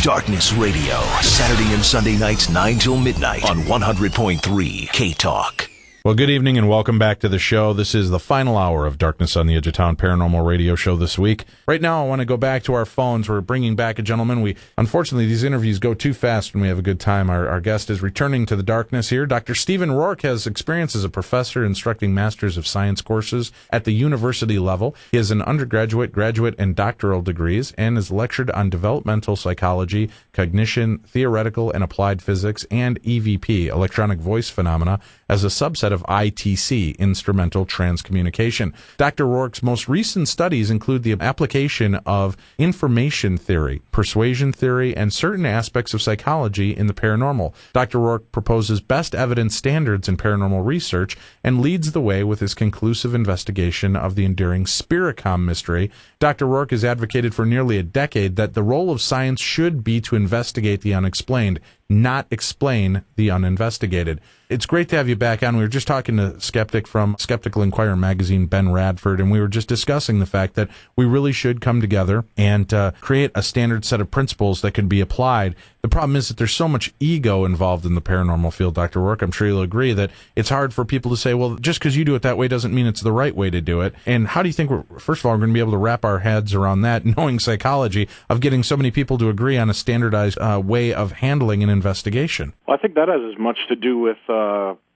Darkness Radio, Saturday and Sunday nights 9 till midnight on 100.3 K-Talk. Well, good evening and welcome back to the show. This is the final hour of Darkness on the Edge of Town Paranormal Radio Show this week. Right now, I want to go back to our phones. We're bringing back a gentleman. Unfortunately, these interviews go too fast when we have a good time. Our guest is returning to the darkness here. Dr. Stephen Rorke has experience as a professor instructing Masters of Science courses at the university level. He has an undergraduate, graduate, and doctoral degrees and has lectured on developmental psychology, cognition, theoretical and applied physics, and EVP, electronic voice phenomena, as a subset of ITC, instrumental transcommunication. Dr. Rorke's most recent studies include the application of information theory, persuasion theory, and certain aspects of psychology in the paranormal. Dr. Rorke proposes best evidence standards in paranormal research and leads the way with his conclusive investigation of the enduring Spiricom mystery. Dr. Rorke has advocated for nearly a decade that the role of science should be to investigate the unexplained, not explain the uninvestigated. It's great to have you back on. We were just talking to skeptic from Skeptical Inquirer magazine, Ben Radford, and we were just discussing the fact that we really should come together and create a standard set of principles that can be applied. The problem is that there's so much ego involved in the paranormal field, Dr. Rorke. I'm sure you'll agree that it's hard for people to say, well, just because you do it that way doesn't mean it's the right way to do it. And how do you think, first of all, we're going to be able to wrap our heads around that, knowing psychology, of getting so many people to agree on a standardized way of handling an investigation? Well, I think that has as much to do with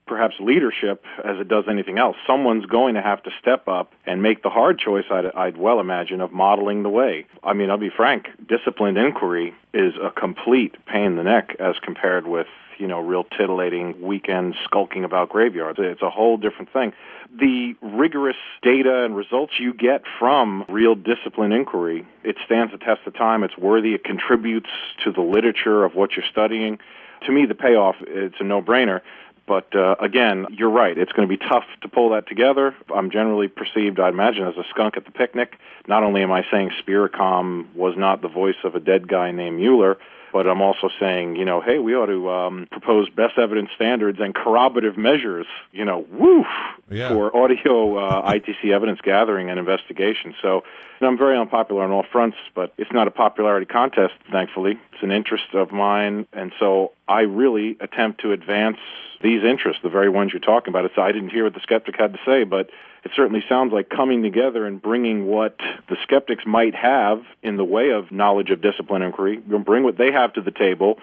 perhaps leadership as it does anything else. Someone's going to have to step up and make the hard choice, I'd well imagine, of modeling the way. I mean, I'll be frank, disciplined inquiry is a complete pain in the neck as compared with, real titillating weekend skulking about graveyards. It's a whole different thing. The rigorous data and results you get from real disciplined inquiry, it stands the test of time. It's worthy. It contributes to the literature of what you're studying. To me, the payoff, it's a no-brainer. But again, you're right. It's going to be tough to pull that together. I'm generally perceived, I imagine, as a skunk at the picnic. Not only am I saying Spiricom was not the voice of a dead guy named Mueller, but I'm also saying, hey, we ought to propose best evidence standards and corroborative measures, for audio ITC evidence gathering and investigation. So I'm very unpopular on all fronts, but it's not a popularity contest, thankfully. It's an interest of mine, and so I really attempt to advance these interests, the very ones you're talking about. I didn't hear what the skeptic had to say, but it certainly sounds like coming together and bringing what the skeptics might have in the way of knowledge of discipline inquiry, bring what they have to the table,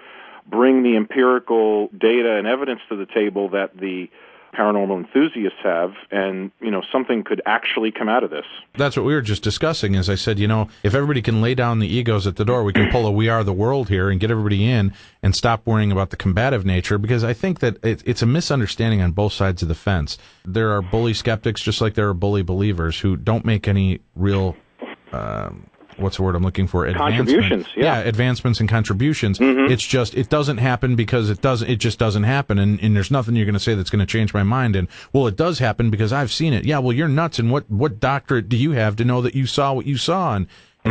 bring the empirical data and evidence to the table that the paranormal enthusiasts have, and, something could actually come out of this. That's what we were just discussing, as I said, if everybody can lay down the egos at the door, we can pull a We Are the World here and get everybody in and stop worrying about the combative nature, because I think that it's a misunderstanding on both sides of the fence. There are bully skeptics just like there are bully believers who don't make any real... what's the word I'm looking for? Contributions, yeah. Advancements and contributions. Mm-hmm. It's just, it doesn't happen because it just doesn't happen. And there's nothing you're going to say that's going to change my mind. And, well, it does happen because I've seen it. Yeah, well, you're nuts. And what doctorate do you have to know that you saw what you saw? And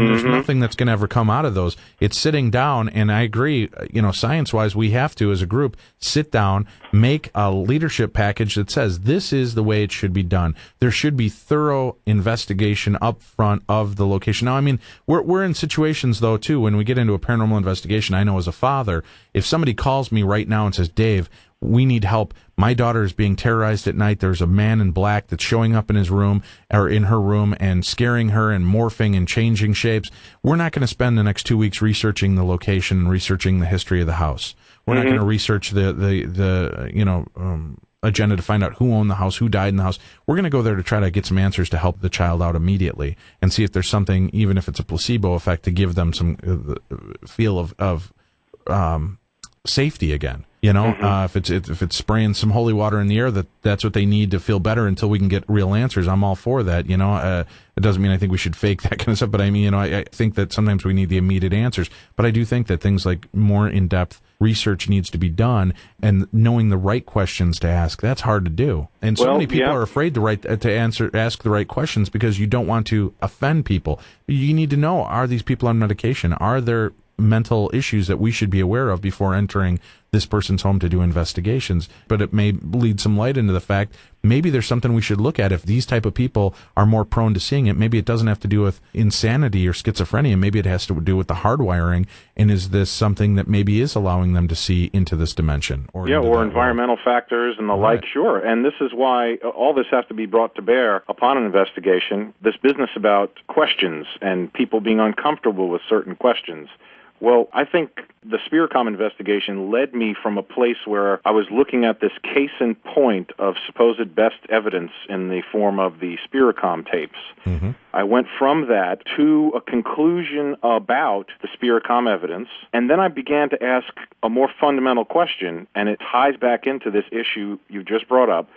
there's nothing that's going to ever come out of those. It's sitting down, and I agree, science-wise, we have to, as a group, sit down, make a leadership package that says this is the way it should be done. There should be thorough investigation up front of the location. Now, I mean, we're in situations, though, too, when we get into a paranormal investigation, I know as a father, if somebody calls me right now and says, Dave, we need help. My daughter is being terrorized at night. There's a man in black that's showing up in his room or in her room and scaring her and morphing and changing shapes. We're not going to spend the next 2 weeks researching the location and researching the history of the house. We're not going to research the agenda to find out who owned the house, who died in the house. We're going to go there to try to get some answers to help the child out immediately and see if there's something, even if it's a placebo effect, to give them some feel of safety again. If it's spraying some holy water in the air, that's what they need to feel better until we can get real answers. I'm all for that. It doesn't mean I think we should fake that kind of stuff, but I mean, I think that sometimes we need the immediate answers. But I do think that things like more in-depth research needs to be done, and knowing the right questions to ask, that's hard to do. And so many people are afraid to ask the right questions because you don't want to offend people. You need to know, are these people on medication? Are there mental issues that we should be aware of before entering this person's home to do investigations. But it may lead some light into the fact maybe there's something we should look at. If these type of people are more prone to seeing it, maybe it doesn't have to do with insanity or schizophrenia. Maybe it has to do with the hardwiring. And is this something that maybe is allowing them to see into this dimension? Or environmental factors and the like, sure. And this is why all this has to be brought to bear upon an investigation. This business about questions and people being uncomfortable with certain questions. Well, I think the Spiricom investigation led me from a place where I was looking at this case in point of supposed best evidence in the form of the Spiricom tapes. Mm-hmm. I went from that to a conclusion about the Spiricom evidence, and then I began to ask a more fundamental question, and it ties back into this issue you just brought up.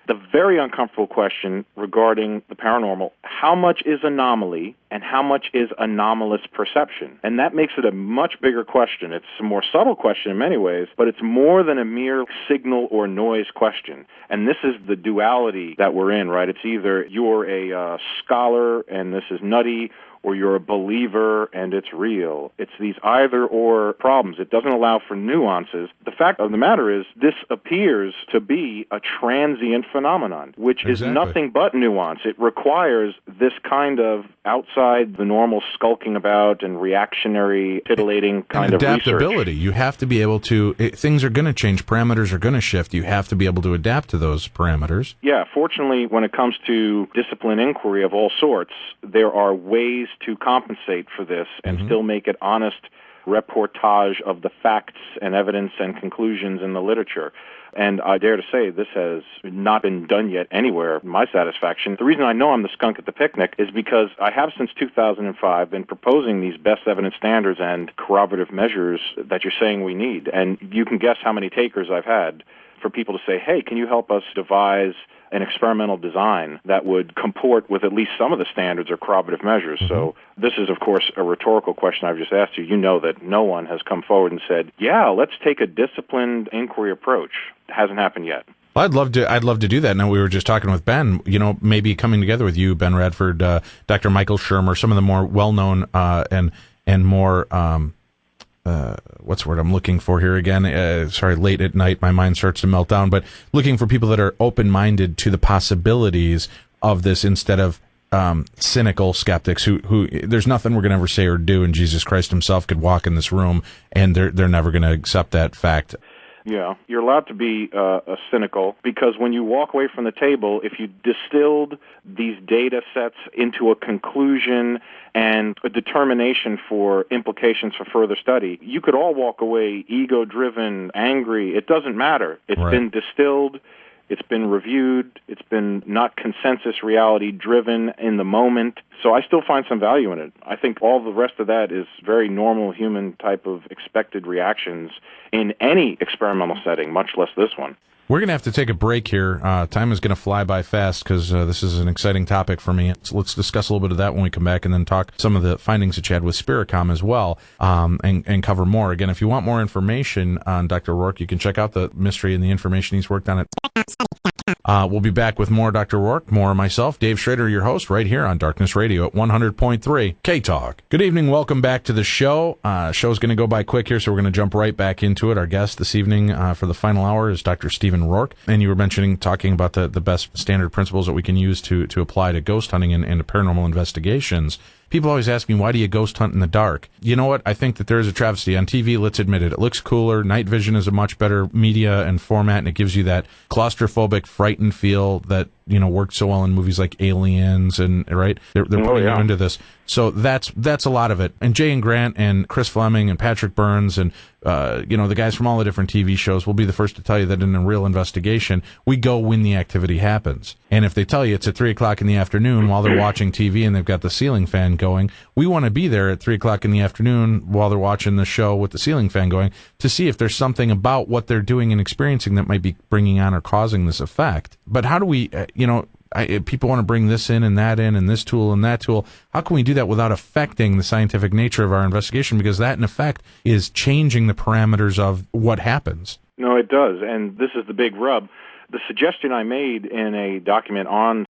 The very uncomfortable question regarding the paranormal: how much is anomaly and how much is anomalous perception? And that makes it a much bigger question. It's a more subtle question in many ways, but it's more than a mere signal or noise question. And this is the duality that we're in, right? It's either you're a scholar and this is nutty, or you're a believer and it's real. It's these either-or problems. It doesn't allow for nuances. The fact of the matter is this appears to be a transient phenomenon, which is nothing but nuance. It requires this kind of outside the normal skulking about and reactionary, titillating kind of adaptability. Research. You have to be able to, things are going to change, parameters are going to shift. You have to be able to adapt to those parameters. Yeah, fortunately, when it comes to discipline inquiry of all sorts, there are ways to compensate for this and still make it honest reportage of the facts and evidence and conclusions in the literature. And I dare to say this has not been done yet anywhere, to my satisfaction. The reason I know I'm the skunk at the picnic is because I have since 2005 been proposing these best evidence standards and corroborative measures that you're saying we need. And you can guess how many takers I've had for people to say, hey, can you help us devise an experimental design that would comport with at least some of the standards or corroborative measures. So this is, of course, a rhetorical question I've just asked you. You know that no one has come forward and said, yeah, let's take a disciplined inquiry approach. It hasn't happened yet. Well, I'd love to do that. Now, we were just talking with Ben, maybe coming together with you, Ben Radford, Dr. Michael Shermer, some of the more well-known and more what's the word I'm looking for here again? Late at night, my mind starts to melt down, but looking for people that are open-minded to the possibilities of this instead of cynical skeptics who there's nothing we're going to ever say or do, and Jesus Christ himself could walk in this room and they're never going to accept that fact. Yeah, you're allowed to be cynical because when you walk away from the table, if you distilled these data sets into a conclusion and a determination for implications for further study, you could all walk away ego-driven, angry. It doesn't matter. It's been distilled. It's been reviewed. It's been not consensus reality driven in the moment. So I still find some value in it. I think all the rest of that is very normal human type of expected reactions in any experimental setting, much less this one. We're going to have to take a break here. Time is going to fly by fast because this is an exciting topic for me. So let's discuss a little bit of that when we come back and then talk some of the findings that you had with Spiricom as well and cover more. Again, if you want more information on Dr. Rorke, you can check out the mystery and the information he's worked on at we'll be back with more Dr. Rorke, more myself, Dave Schrader, your host, right here on Darkness Radio at 100.3 K-Talk. Good evening. Welcome back to the show. Show's going to go by quick here, so we're going to jump right back into it. Our guest this evening for the final hour is Dr. Stephen Rorke, and you were talking about the best standard principles that we can use to apply to ghost hunting and to paranormal investigations. People always ask me, why do you ghost hunt in the dark? You know what? I think that there is a travesty. On TV, let's admit it. It looks cooler. Night vision is a much better media and format, and it gives you that claustrophobic, frightened feel that, worked so well in movies like Aliens and, right? They're putting you into this. So that's a lot of it. And Jay and Grant and Chris Fleming and Patrick Burns and, the guys from all the different TV shows will be the first to tell you that in a real investigation, we go when the activity happens. And if they tell you it's at 3 o'clock in the afternoon while they're watching TV and they've got the ceiling fan going, we want to be there at 3 o'clock in the afternoon while they're watching the show with the ceiling fan going to see if there's something about what they're doing and experiencing that might be bringing on or causing this effect. But how do we, people want to bring this in and that in and this tool and that tool. How can we do that without affecting the scientific nature of our investigation? Because that, in effect, is changing the parameters of what happens. No, it does, and this is the big rub. the suggestion I made in a document on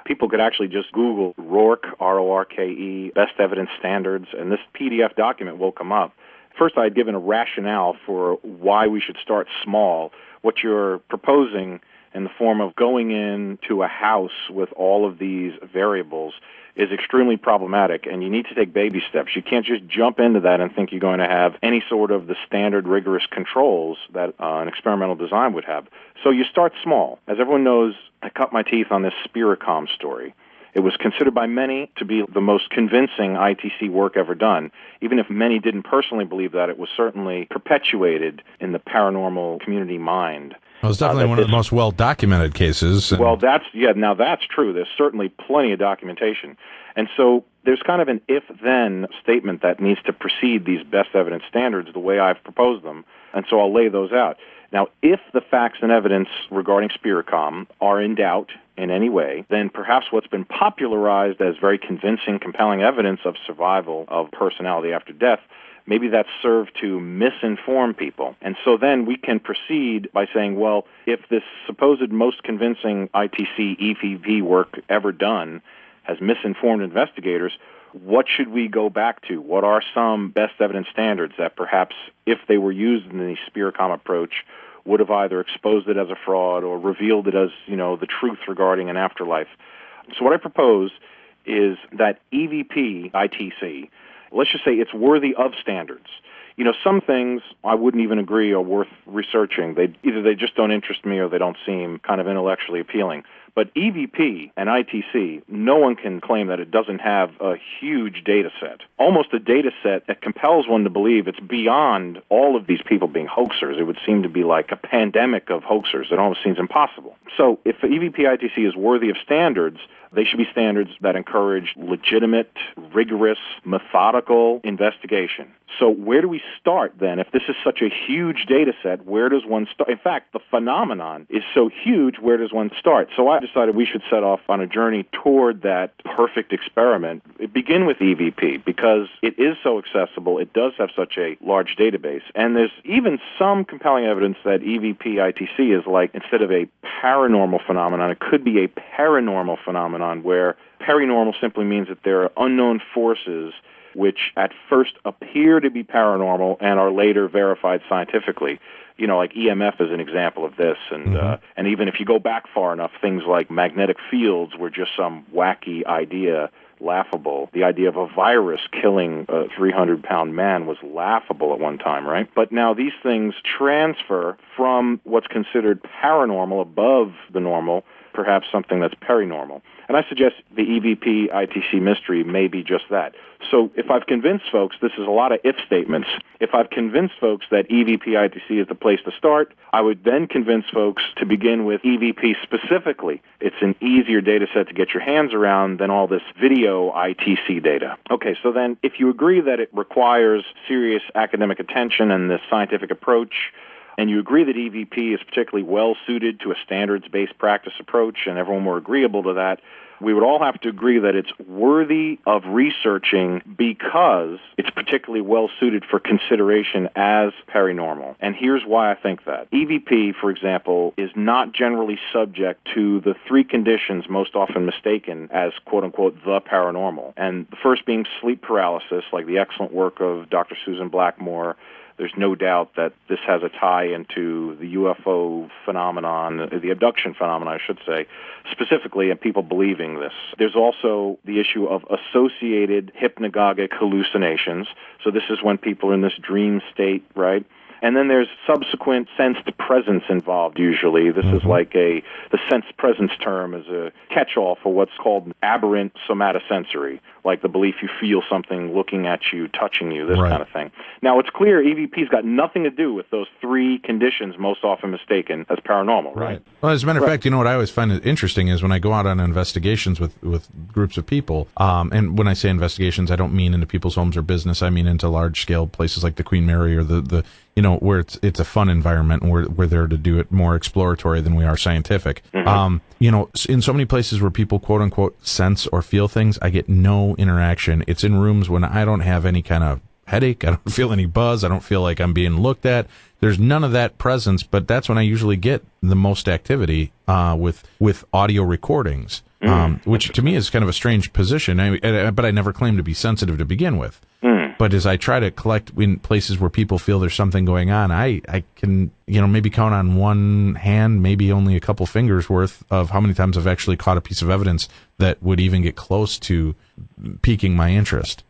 people could actually just Google Rorke, R-O-R-K-E, Best Evidence Standards, and this PDF document will come up. First, I had given a rationale for why we should start small. What you're proposing in the form of going into a house with all of these variables is extremely problematic, and you need to take baby steps. You can't just jump into that and think you're going to have any sort of the standard rigorous controls that an experimental design would have. So you start small. As everyone knows, I cut my teeth on this Spiricom story. It was considered by many to be the most convincing ITC work ever done. Even if many didn't personally believe that, it was certainly perpetuated in the paranormal community mind. Well, it's definitely one of the most well-documented cases. Well, now that's true. There's certainly plenty of documentation. And so there's kind of an if-then statement that needs to precede these best evidence standards the way I've proposed them, and so I'll lay those out. Now, if the facts and evidence regarding Spiricom are in doubt in any way, then perhaps what's been popularized as very convincing, compelling evidence of survival of personality after death, maybe that's served to misinform people. And so then we can proceed by saying, well, if this supposed most convincing ITC EVP work ever done has misinformed investigators, what should we go back to? What are some best evidence standards that perhaps, if they were used in the Spiricom approach, would have either exposed it as a fraud or revealed it as, the truth regarding an afterlife? So what I propose is that EVP ITC, let's just say it's worthy of standards. Some things I wouldn't even agree are worth researching. Either they just don't interest me or they don't seem kind of intellectually appealing. But EVP and ITC, no one can claim that it doesn't have a huge data set, almost a data set that compels one to believe it's beyond all of these people being hoaxers. It would seem to be like a pandemic of hoaxers. It almost seems impossible. So if EVP ITC is worthy of standards, they should be standards that encourage legitimate, rigorous, methodical investigation. So where do we start then? If this is such a huge data set, where does one start? In fact, the phenomenon is so huge, where does one start? So I decided we should set off on a journey toward that perfect experiment. Begin with EVP because it is so accessible. It does have such a large database. And there's even some compelling evidence that EVP ITC is like, instead of a paranormal phenomenon, it could be a paranormal phenomenon where paranormal simply means that there are unknown forces which at first appear to be paranormal and are later verified scientifically. Like EMF is an example of this, and even if you go back far enough, things like magnetic fields were just some wacky idea, laughable. The idea of a virus killing a 300-pound man was laughable at one time, right? But now these things transfer from what's considered paranormal, above the normal, perhaps something that's perinormal. And I suggest the EVP ITC mystery may be just that. So if I've convinced folks, this is a lot of if statements, if I've convinced folks that EVP ITC is the place to start, I would then convince folks to begin with EVP specifically. It's an easier data set to get your hands around than all this video ITC data. Okay, so then if you agree that it requires serious academic attention and this scientific approach, and you agree that EVP is particularly well-suited to a standards-based practice approach, and everyone were agreeable to that, we would all have to agree that it's worthy of researching because it's particularly well-suited for consideration as paranormal. And here's why I think that. EVP, for example, is not generally subject to the three conditions most often mistaken as, quote-unquote, the paranormal. And the first being sleep paralysis, like the excellent work of Dr. Susan Blackmore. There's no doubt that this has a tie into the UFO phenomenon, the abduction phenomenon, I should say, specifically, and people believing this. There's also the issue of associated hypnagogic hallucinations. So this is when people are in this dream state, right? And then there's subsequent sensed presence involved usually. This is like the sensed presence term is a catch-all for what's called aberrant somatosensory, like the belief you feel something looking at you, touching you, this kind of thing. Now, it's clear EVP's got nothing to do with those three conditions most often mistaken as paranormal, right? Well, as a matter of fact, what I always find interesting is when I go out on investigations with groups of people, and when I say investigations, I don't mean into people's homes or business. I mean into large-scale places like the Queen Mary or the where it's a fun environment and we're there to do it more exploratory than we are scientific. In so many places where people quote unquote sense or feel things, I get no interaction. It's in rooms when I don't have any kind of headache. I don't feel any buzz. I don't feel like I'm being looked at. There's none of that presence, but that's when I usually get the most activity with audio recordings, which to me is kind of a strange position. But I never claimed to be sensitive to begin with. But as I try to collect in places where people feel there's something going on, I can, maybe count on one hand, maybe only a couple fingers worth of how many times I've actually caught a piece of evidence that would even get close to piquing my interest.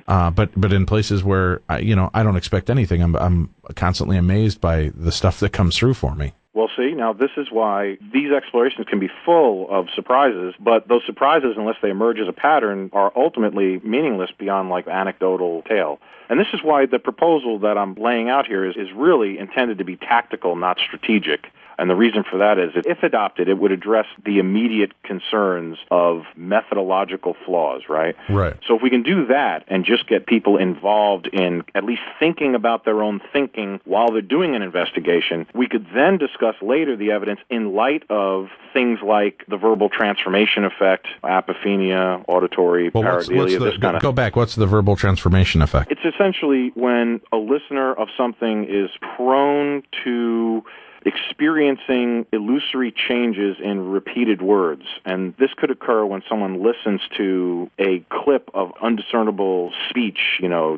But in places where, I don't expect anything, I'm constantly amazed by the stuff that comes through for me. Well, see, now this is why these explorations can be full of surprises, but those surprises, unless they emerge as a pattern, are ultimately meaningless beyond like anecdotal tale. And this is why the proposal that I'm laying out here is really intended to be tactical, not strategic. And the reason for that is that if adopted, it would address the immediate concerns of methodological flaws, right? Right. So if we can do that and just get people involved in at least thinking about their own thinking while they're doing an investigation, we could then discuss later the evidence in light of things like the verbal transformation effect, apophenia, auditory, pareidolia, this kind of... Go back. What's the verbal transformation effect? It's essentially when a listener of something is prone to experiencing illusory changes in repeated words. And this could occur when someone listens to a clip of undiscernible speech,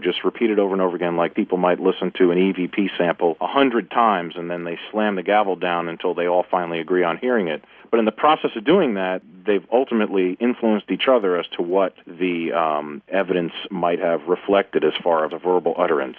just repeated over and over again, like people might listen to an EVP sample 100 times and then they slam the gavel down until they all finally agree on hearing it. But in the process of doing that, they've ultimately influenced each other as to what the evidence might have reflected as far as a verbal utterance.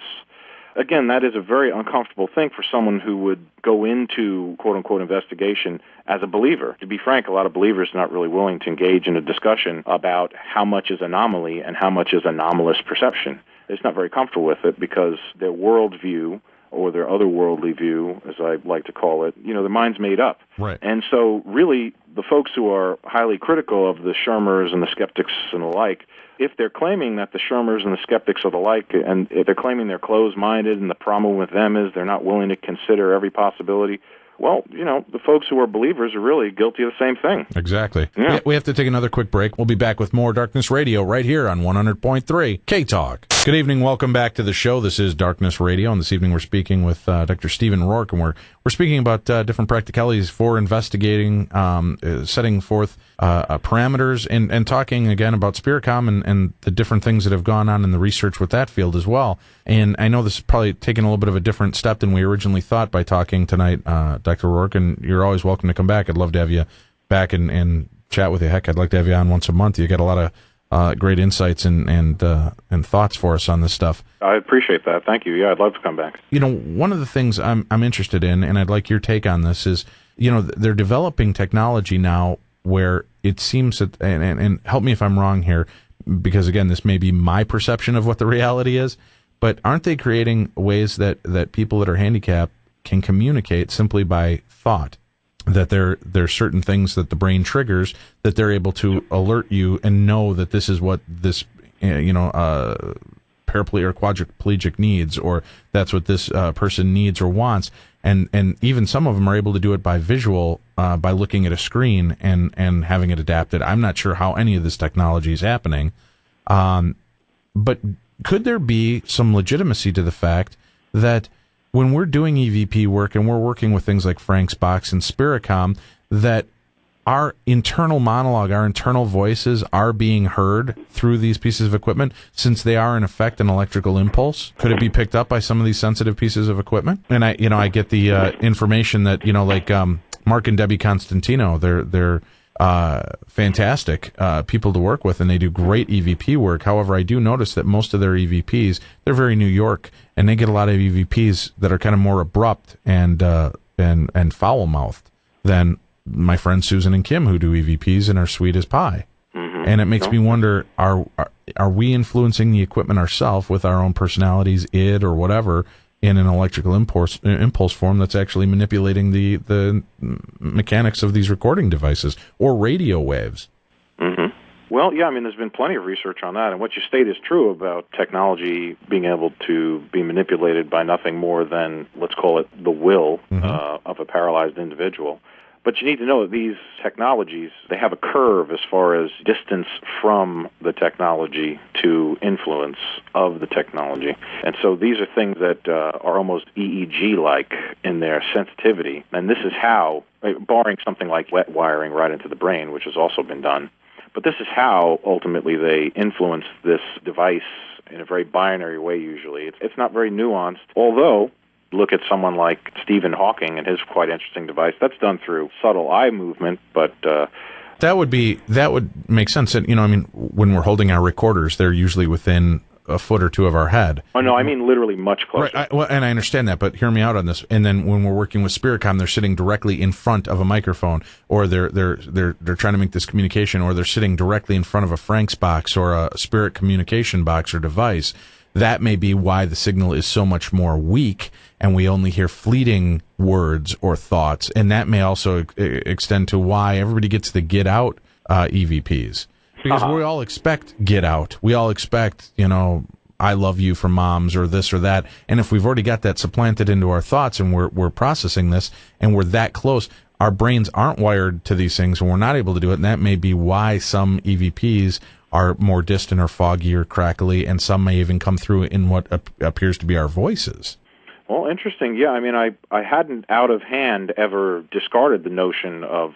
Again, that is a very uncomfortable thing for someone who would go into quote-unquote investigation as a believer. To be frank, a lot of believers are not really willing to engage in a discussion about how much is anomaly and how much is anomalous perception. They're just not very comfortable with it because their worldview, or their otherworldly view, as I like to call it, their mind's made up. Right. And so really, the folks who are highly critical of the Shermers and the skeptics and the like, if they're claiming that the Shermers and the skeptics are the like, and if they're claiming they're closed-minded and the problem with them is they're not willing to consider every possibility, well, the folks who are believers are really guilty of the same thing. Exactly. Yeah. We have to take another quick break. We'll be back with more Darkness Radio right here on 100.3 K-Talk. Good evening. Welcome back to the show. This is Darkness Radio, and this evening we're speaking with Dr. Stephen Rorke, and we're speaking about different practicalities for investigating, setting forth parameters, and talking again about Spiricom and the different things that have gone on in the research with that field as well. And I know this is probably taking a little bit of a different step than we originally thought by talking tonight, Dr. Rorke, and you're always welcome to come back. I'd love to have you back and chat with you. Heck, I'd like to have you on once a month. You got a lot of great insights and thoughts for us on this stuff. I appreciate that. Thank you. Yeah, I'd love to come back. One of the things I'm interested in, and I'd like your take on this, is they're developing technology now where it seems that, and help me if I'm wrong here, because again, this may be my perception of what the reality is, but aren't they creating ways that people that are handicapped can communicate simply by thought? That there's certain things that the brain triggers that they're able to alert you and know that this is what this paraplegic or quadriplegic needs, or that's what this person needs or wants, and even some of them are able to do it by visual, by looking at a screen and having it adapted. I'm not sure how any of this technology is happening, but could there be some legitimacy to the fact that when we're doing EVP work and we're working with things like Frank's Box and Spiricom, that our internal monologue, our internal voices are being heard through these pieces of equipment, since they are in effect an electrical impulse? Could it be picked up by some of these sensitive pieces of equipment? And I get the information that like Mark and Debbie Constantino, they're fantastic people to work with, and they do great EVP work. However, I do notice that most of their EVPs, they're very New York, and they get a lot of EVPs that are kind of more abrupt and foul-mouthed than my friends Susan and Kim, who do EVPs and are sweet as pie. Mm-hmm. And it makes me wonder, are we influencing the equipment ourselves with our own personalities, id, or whatever, in an electrical impulse form that's actually manipulating the mechanics of these recording devices or radio waves? Mm-hmm. Well, yeah, there's been plenty of research on that, and what you state is true about technology being able to be manipulated by nothing more than, let's call it, the will of a paralyzed individual. But you need to know that these technologies, they have a curve as far as distance from the technology to influence of the technology. And so these are things that are almost EEG-like in their sensitivity. And this is how, barring something like wet wiring right into the brain, which has also been done, but this is how ultimately they influence this device in a very binary way usually. It's not very nuanced, although look at someone like Stephen Hawking and his quite interesting device. That's done through subtle eye movement, but that would make sense. You know, I mean, when we're holding our recorders, they're usually within a foot or two of our head. Oh no, I mean literally much closer. Right, and I understand that, but hear me out on this. And then when we're working with Spiricom, they're sitting directly in front of a microphone, or they're trying to make this communication, or they're sitting directly in front of a Frank's box or a Spirit communication box or device. That may be why the signal is so much more weak, and we only hear fleeting words or thoughts. And that may also extend to why everybody gets the get out EVPs. Because we all expect get out. We all expect, you know, I love you from moms or this or that. And if we've already got that supplanted into our thoughts and we're processing this and we're that close, our brains aren't wired to these things and we're not able to do it. And that may be why some EVPs are more distant or foggy or crackly, and some may even come through in what appears to be our voices. Well, interesting. Yeah, I mean, I hadn't out of hand ever discarded the notion of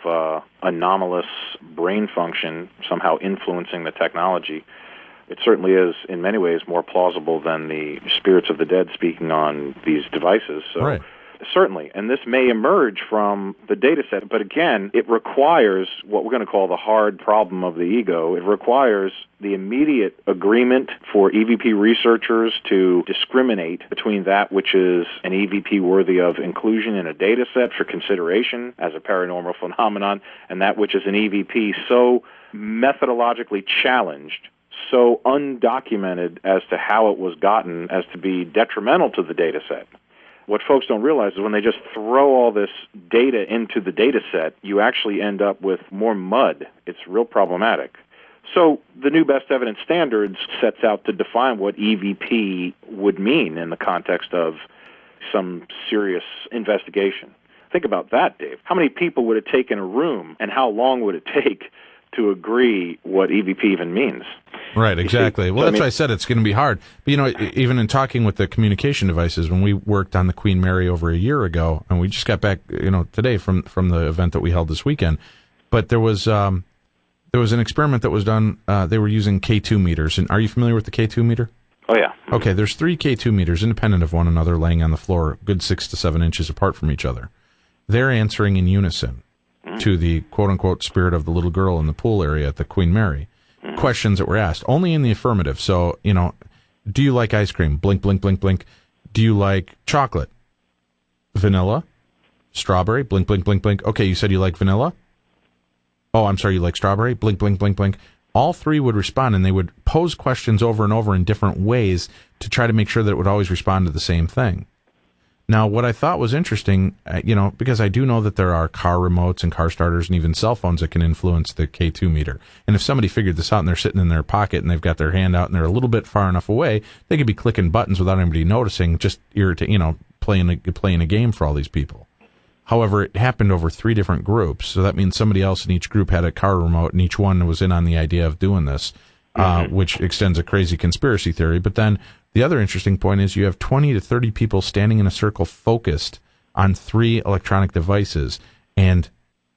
anomalous brain function somehow influencing the technology. It certainly is, in many ways, more plausible than the spirits of the dead speaking on these devices. So, right. Certainly, and this may emerge from the data set, but again, it requires what we're going to call the hard problem of the ego. It requires the immediate agreement for EVP researchers to discriminate between that which is an EVP worthy of inclusion in a data set for consideration as a paranormal phenomenon, and that which is an EVP so methodologically challenged, so undocumented as to how it was gotten as to be detrimental to the data set. What folks don't realize is when they just throw all this data into the data set, you actually end up with more mud. It's real problematic. So the new best evidence standards sets out to define what EVP would mean in the context of some serious investigation. Think about that, Dave. How many people would it take in a room, and how long would it take to agree what EVP even means? Right, exactly. Well, that's why I said it's going to be hard. But, you know, even in talking with the communication devices, when we worked on the Queen Mary over a year ago, and we just got back, you know, today from the event that we held this weekend, but there was an experiment that was done. They were using K2 meters. And are you familiar with the K2 meter? Oh, yeah. Okay, there's 3 K2 meters independent of one another laying on the floor, good 6 to 7 inches apart from each other. They're answering in unison to the quote-unquote spirit of the little girl in the pool area at the Queen Mary. Questions that were asked, only in the affirmative. So, you know, do you like ice cream? Blink, blink, blink, blink. Do you like chocolate? Vanilla? Strawberry? Blink, blink, blink, blink. Okay, you said you like vanilla? Oh, I'm sorry, you like strawberry? Blink, blink, blink, blink. All 3 would respond, and they would pose questions over and over in different ways to try to make sure that it would always respond to the same thing. Now, what I thought was interesting, you know, because I do know that there are car remotes and car starters and even cell phones that can influence the K2 meter. And if somebody figured this out and they're sitting in their pocket and they've got their hand out and they're a little bit far enough away, they could be clicking buttons without anybody noticing, just playing a game for all these people. However, it happened over 3 different groups, so that means somebody else in each group had a car remote, and each one was in on the idea of doing this, which extends a crazy conspiracy theory. But then the other interesting point is you have 20 to 30 people standing in a circle focused on 3 electronic devices. And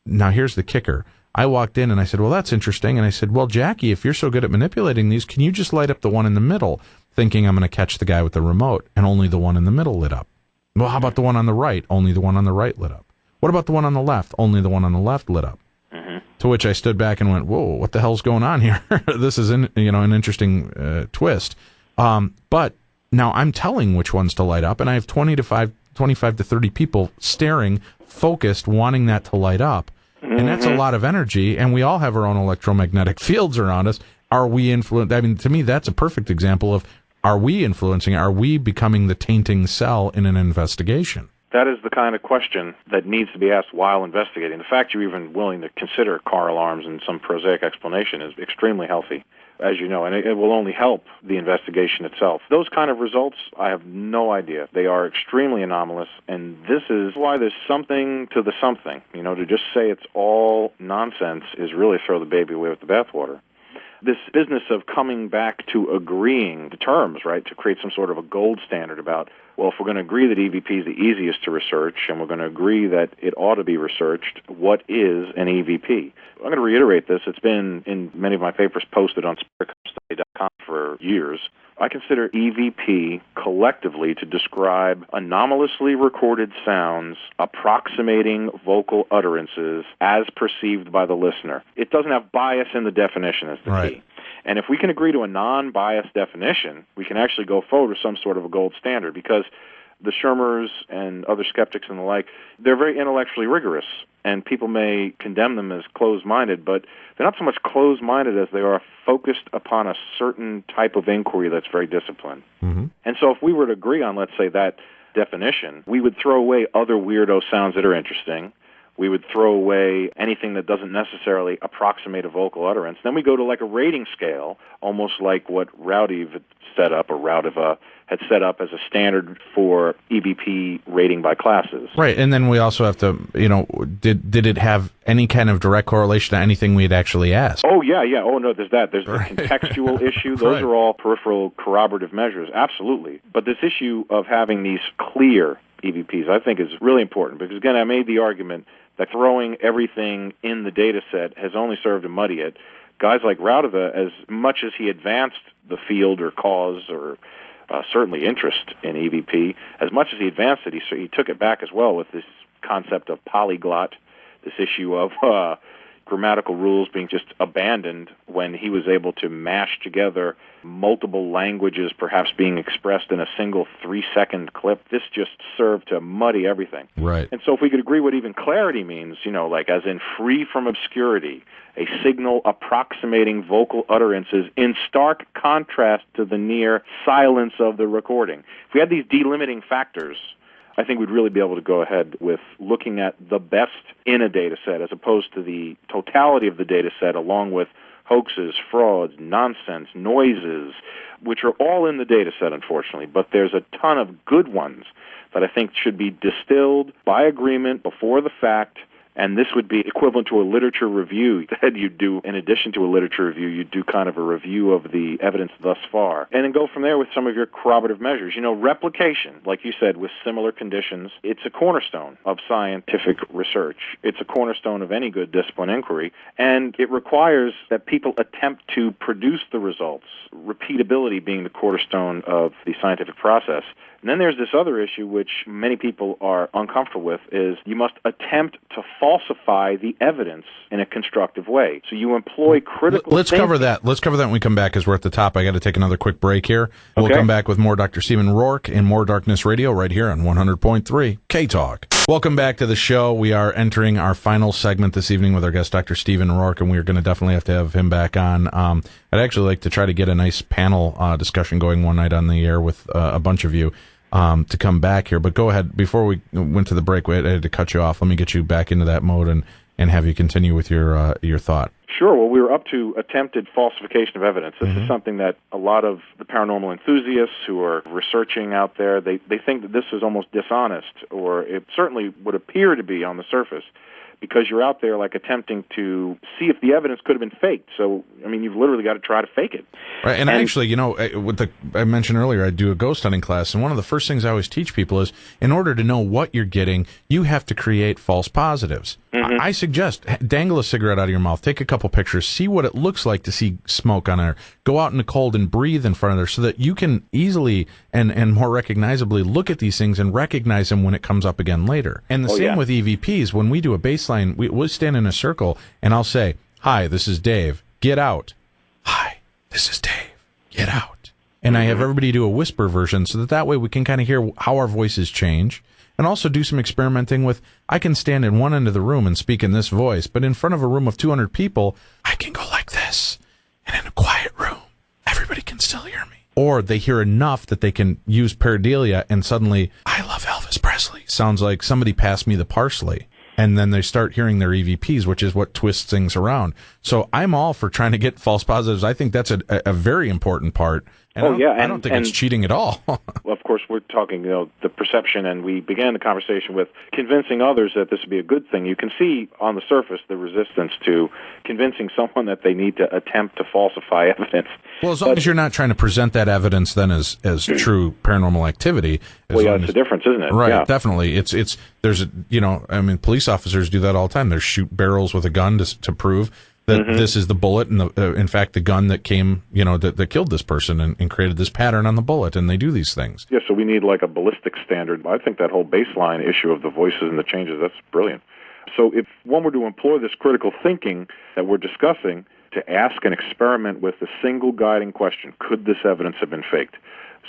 now here's the kicker. I walked in and I said, well, that's interesting. And I said, well, Jackie, if you're so good at manipulating these, can you just light up the one in the middle? Thinking I'm going to catch the guy with the remote, and only the one in the middle lit up. Well, how about the one on the right? Only the one on the right lit up. What about the one on the left? Only the one on the left lit up. To which I stood back and went, whoa, what the hell's going on here? This is an interesting twist. But now I'm telling which ones to light up, and I have 25 to 30 people staring, focused, wanting that to light up. And that's a lot of energy, and we all have our own electromagnetic fields around us. Are we influenced? I mean, to me, that's a perfect example of, are we influencing? Are we becoming the tainting cell in an investigation? That is the kind of question that needs to be asked while investigating. The fact you're even willing to consider car alarms and some prosaic explanation is extremely healthy. as you know, and it will only help the investigation itself. Those kind of results, I have no idea. They are extremely anomalous, and this is why there's something to the something. You know, to just say it's all nonsense is really throw the baby away with the bathwater. This business of coming back to agreeing to terms, right, to create some sort of a gold standard about, well, if we're going to agree that EVP is the easiest to research and we're going to agree that it ought to be researched, what is an EVP? I'm going to reiterate this. It's been in many of my papers posted on Spiricom for years. I consider EVP collectively to describe anomalously recorded sounds approximating vocal utterances as perceived by the listener. It doesn't have bias in the definition as the key. And if we can agree to a non-biased definition, we can actually go forward with some sort of a gold standard, because the Shermers and other skeptics and the like, they're very intellectually rigorous, and people may condemn them as closed-minded, but they're not so much closed-minded as they are focused upon a certain type of inquiry that's very disciplined. Mm-hmm. And so if we were to agree on, let's say, that definition, we would throw away other weirdo sounds that are interesting. We would throw away anything that doesn't necessarily approximate a vocal utterance. Then we go to like a rating scale, almost like what Rowdive had set up, or Rowdive had set up as a standard for EVP rating by classes. Right, and then we also have to, you know, did it have any kind of direct correlation to anything we had actually asked? Oh, yeah. Oh, no, there's that. There's the contextual issue. Those are all peripheral corroborative measures, absolutely. But this issue of having these clear EVPs, I think, is really important, because, again, I made the argument that throwing everything in the data set has only served to muddy it. Guys like Rowdive, as much as he advanced the field or cause or certainly interest in EVP, as much as he advanced it, he took it back as well with this concept of polyglot, this issue of grammatical rules being just abandoned when he was able to mash together multiple languages perhaps being expressed in a single 3-second clip. This just served to muddy everything. Right. And so if we could agree what even clarity means, you know, like as in free from obscurity, a signal approximating vocal utterances in stark contrast to the near silence of the recording. If we had these delimiting factors, I think we'd really be able to go ahead with looking at the best in a data set as opposed to the totality of the data set, along with hoaxes, frauds, nonsense, noises, which are all in the data set, unfortunately. But there's a ton of good ones that I think should be distilled by agreement before the fact. And this would be equivalent to a literature review that you'd do. In addition to a literature review, you'd do kind of a review of the evidence thus far. And then go from there with some of your corroborative measures. You know, replication, like you said, with similar conditions, it's a cornerstone of scientific research. It's a cornerstone of any good discipline inquiry. And it requires that people attempt to produce the results, repeatability being the cornerstone of the scientific process. And then there's this other issue which many people are uncomfortable with, is you must attempt to falsify the evidence in a constructive way. So you employ critical Let's cover that. Let's cover that when we come back, because we're at the top. I got to take another quick break here. We'll come back with more Dr. Stephen Rorke and more Darkness Radio right here on 100.3 K-Talk. Welcome back to the show. We are entering our final segment this evening with our guest, Dr. Stephen Rorke, and we're going to definitely have to have him back on. I'd actually like to try to get a nice panel discussion going one night on the air with a bunch of you to come back here. But go ahead. Before we went to the break, I had to cut you off. Let me get you back into that mode and have you continue with your thought. Sure. Well, we were up to attempted falsification of evidence. This is something that a lot of the paranormal enthusiasts who are researching out there, they think that this is almost dishonest, or it certainly would appear to be on the surface, because you're out there like attempting to see if the evidence could have been faked. So, I mean, you've literally got to try to fake it. Right. And actually, you know, I mentioned earlier, I do a ghost hunting class, and one of the first things I always teach people is, in order to know what you're getting, you have to create false positives. I suggest dangle a cigarette out of your mouth, take a couple pictures, see what it looks like to see smoke on there, go out in the cold and breathe in front of there, so that you can easily and more recognizably look at these things and recognize them when it comes up again later. And the same with EVPs. When we do a baseline, we'll stand in a circle, and I'll say, "Hi, this is Dave. Get out." "Hi, this is Dave. Get out." And I have everybody do a whisper version, so that way we can kind of hear how our voices change. And also do some experimenting with, I can stand in one end of the room and speak in this voice, but in front of a room of 200 people, I can go like this. And in a quiet room, everybody can still hear me. Or they hear enough that they can use pareidolia, and suddenly, "I love Elvis Presley." Sounds like somebody passed me the parsley. and then they start hearing their EVPs, which is what twists things around. So I'm all for trying to get false positives. I think that's a very important part. And I don't think it's cheating at all. Well, of course, we're talking, the perception, and we began the conversation with convincing others that this would be a good thing. You can see on the surface the resistance to convincing someone that they need to attempt to falsify evidence. Well, as long as you're not trying to present that evidence then as true paranormal activity. Well, yeah, it's a difference, isn't it? Right, yeah. Definitely. There's police officers do that all the time. They shoot barrels with a gun to prove that this is the bullet, and in fact, the gun that came, that killed this person and created this pattern on the bullet, and they do these things. Yeah, so we need like a ballistic standard. I think that whole baseline issue of the voices and the changes, that's brilliant. So if one were to employ this critical thinking that we're discussing to ask and experiment with a single guiding question, could this evidence have been faked?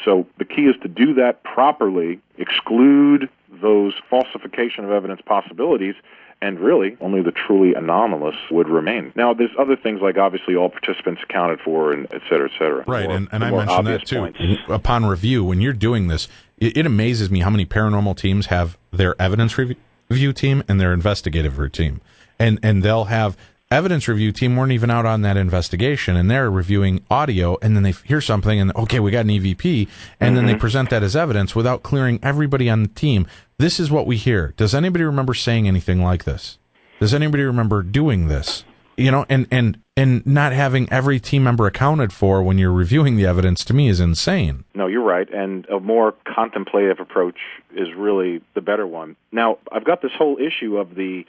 So the key is to do that properly, exclude those falsification of evidence possibilities, and really, only the truly anomalous would remain. Now, there's other things like obviously all participants accounted for, and et cetera, et cetera. Right, and I mentioned that too. Points. Upon review, when you're doing this, it amazes me how many paranormal teams have their evidence review team and their investigative team. And they'll have evidence review team weren't even out on that investigation, and they're reviewing audio, and then they hear something, and okay, we got an EVP, and then they present that as evidence without clearing everybody on the team. This is what we hear. Does anybody remember saying anything like this? Does anybody remember doing this? And not having every team member accounted for when you're reviewing the evidence, to me, is insane. No, you're right, and a more contemplative approach is really the better one. Now, I've got this whole issue of a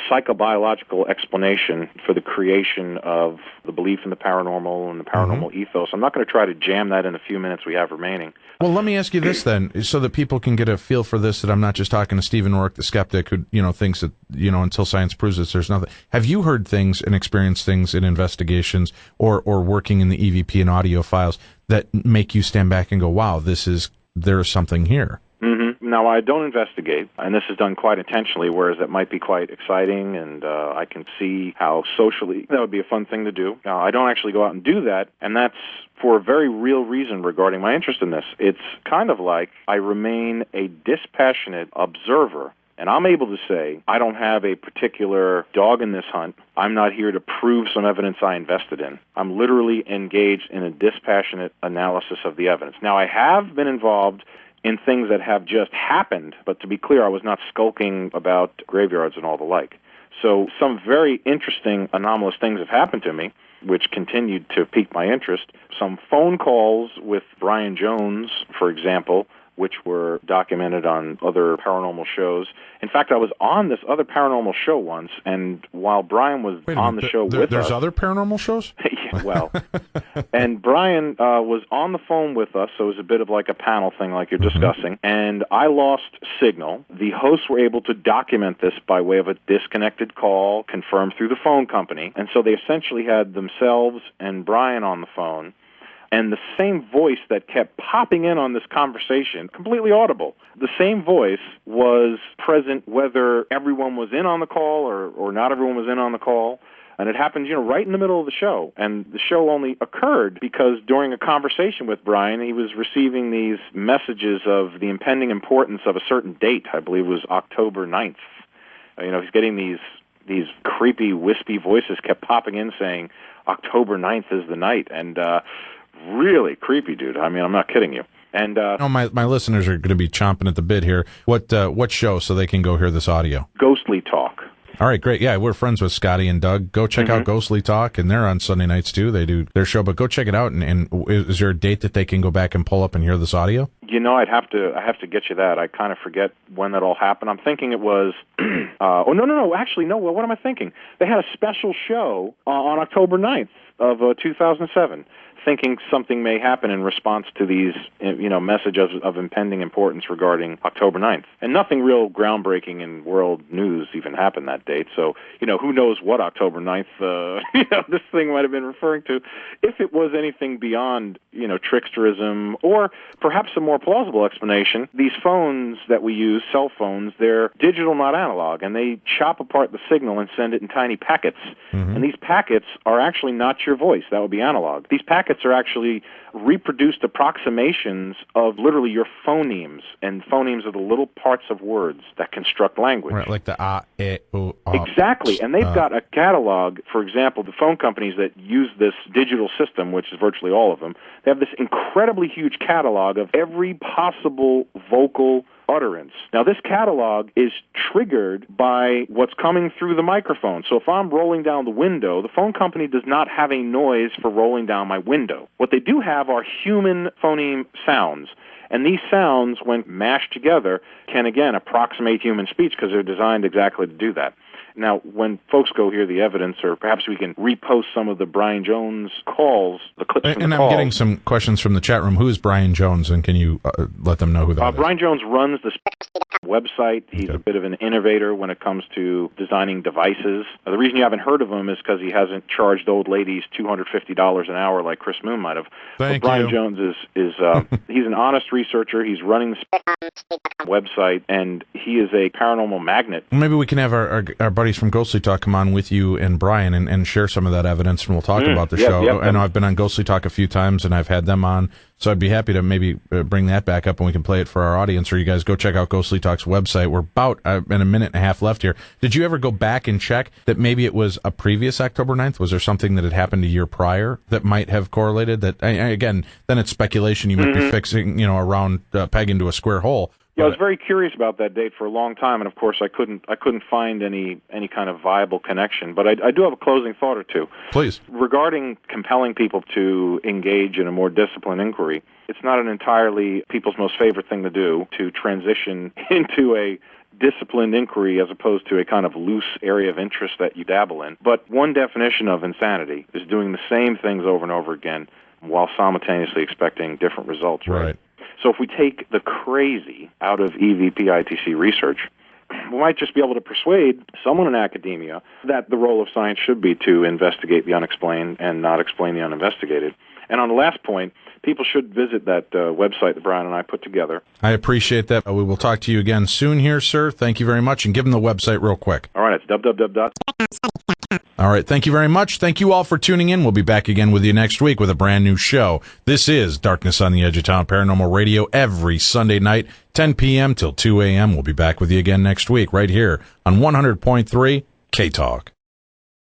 psychobiological explanation for the creation of the belief in the paranormal and the paranormal ethos. I'm not going to try to jam that in a few minutes we have remaining. Well, let me ask you this then, so that people can get a feel for this, that I'm not just talking to Stephen Rorke, the skeptic, who, thinks that, until science proves this, there's nothing. Have you heard things and experienced things in investigations or working in the EVP and audio files that make you stand back and go, wow, there is something here? Now, I don't investigate, and this is done quite intentionally, whereas it might be quite exciting, and I can see how socially that would be a fun thing to do. Now, I don't actually go out and do that, and that's for a very real reason regarding my interest in this. It's kind of like I remain a dispassionate observer, and I'm able to say, I don't have a particular dog in this hunt. I'm not here to prove some evidence I invested in. I'm literally engaged in a dispassionate analysis of the evidence. Now, I have been involved in things that have just happened, but to be clear, I was not skulking about graveyards and all the like. So some very interesting anomalous things have happened to me, which continued to pique my interest. Some phone calls with Brian Jones, for example, which were documented on other paranormal shows. In fact, I was on this other paranormal show once, and while Brian was on the show with us... There's other paranormal shows? Yeah, well, and Brian was on the phone with us, so it was a bit of like a panel thing like you're discussing, and I lost signal. The hosts were able to document this by way of a disconnected call confirmed through the phone company, and so they essentially had themselves and Brian on the phone, and the same voice that kept popping in on this conversation, completely audible, the same voice was present whether everyone was in on the call or not everyone was in on the call. And it happened, right in the middle of the show. And the show only occurred because during a conversation with Brian, he was receiving these messages of the impending importance of a certain date. I believe it was October 9th. He's getting these creepy, wispy voices kept popping in saying, October 9th is the night. And really creepy, dude. I mean, I'm not kidding you. And my listeners are going to be chomping at the bit here. What show, so they can go hear this audio? Ghostly Talk. All right, great. Yeah, we're friends with Scotty and Doug. Go check out Ghostly Talk, and they're on Sunday nights too. They do their show, but go check it out. And is there a date that they can go back and pull up and hear this audio? I have to get you that. I kind of forget when that all happened. I'm thinking it was. No. Actually, no. What am I thinking? They had a special show on October 9th of 2007. Thinking something may happen in response to these, messages of impending importance regarding October 9th. And nothing real groundbreaking in world news even happened that date. So, who knows what October 9th, this thing might have been referring to. If it was anything beyond, tricksterism, or perhaps a more plausible explanation, these phones that we use, cell phones, they're digital, not analog, and they chop apart the signal and send it in tiny packets. And these packets are actually not your voice. That would be analog. These packets brackets are actually reproduced approximations of literally your phonemes, and phonemes are the little parts of words that construct language. Right, like the Exactly, and they've got a catalog. For example, the phone companies that use this digital system, which is virtually all of them, they have this incredibly huge catalog of every possible vocal utterance. Now, this catalog is triggered by what's coming through the microphone. So if I'm rolling down the window, the phone company does not have a noise for rolling down my window. What they do have are human phoneme sounds. And these sounds, when mashed together, can, again, approximate human speech because they're designed exactly to do that. Now, when folks go hear the evidence, or perhaps we can repost some of the Brian Jones calls, the clips from the And calls. I'm getting some questions from the chat room. Who is Brian Jones, and can you let them know who that is? Brian Jones runs the website. He's a bit of an innovator when it comes to designing devices. The reason you haven't heard of him is because he hasn't charged old ladies $250 an hour like Chris Moon might have. Thank Brian you. Jones is he's an honest researcher. He's running the website, and he is a paranormal magnet. Maybe we can have our buddies from Ghostly Talk come on with you and Brian and share some of that evidence, and we'll talk about the show. Yep. I know I've been on Ghostly Talk a few times, and I've had them on, so I'd be happy to maybe bring that back up and we can play it for our audience, or you guys go check out Ghostly Talk's website. We're about in a minute and a half left here. Did you ever go back and check that maybe it was a previous October 9th? Was there something that had happened a year prior that might have correlated? That, again, then it's speculation. You might be fixing, a round peg into a square hole. Yeah, I was very curious about that date for a long time, and of course I couldn't find any kind of viable connection. But I do have a closing thought or two. Please. Regarding compelling people to engage in a more disciplined inquiry, it's not an entirely people's most favorite thing to do, to transition into a disciplined inquiry as opposed to a kind of loose area of interest that you dabble in. But one definition of insanity is doing the same things over and over again while simultaneously expecting different results, right? So if we take the crazy out of EVP ITC research, we might just be able to persuade someone in academia that the role of science should be to investigate the unexplained and not explain the uninvestigated. And on the last point, people should visit that website that Brian and I put together. I appreciate that. We will talk to you again soon here, sir. Thank you very much. And give them the website real quick. All right, it's www. All right, thank you very much. Thank you all for tuning in. We'll be back again with you next week with a brand new show. This is Darkness on the Edge of Town Paranormal Radio every Sunday night, 10 p.m. till 2 a.m. We'll be back with you again next week right here on 100.3 K-Talk.